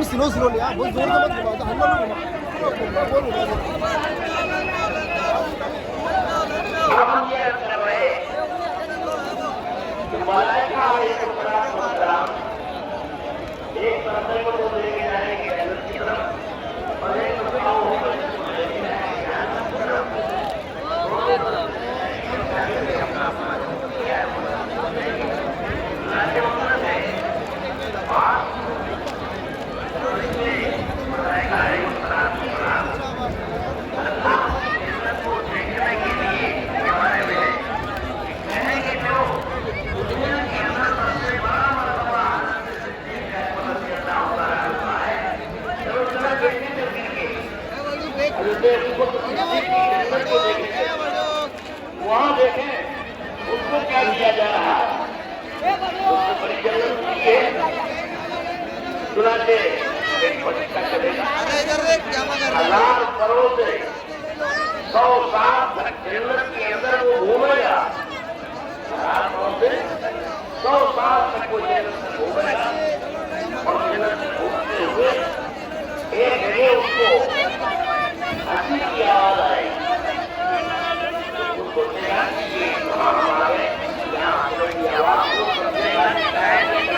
Slow slow लिया, बहुत जोर से मत घुमाओ, हल्ला में घुमाओ। अब हम ये कर रहे हैं हिमालय का एक बड़ा प्रोग्राम एक तरफ को तो लेके जाएंगे जन्नत की तरफ और एक तरफ लेके जाएंगे वहां देखें उसको क्या दिया जा रहा है, उसको बड़ी जरूरत नहीं है। सुनाते एक पत्रिका चलेगा 1000 करोड़ से 100 साल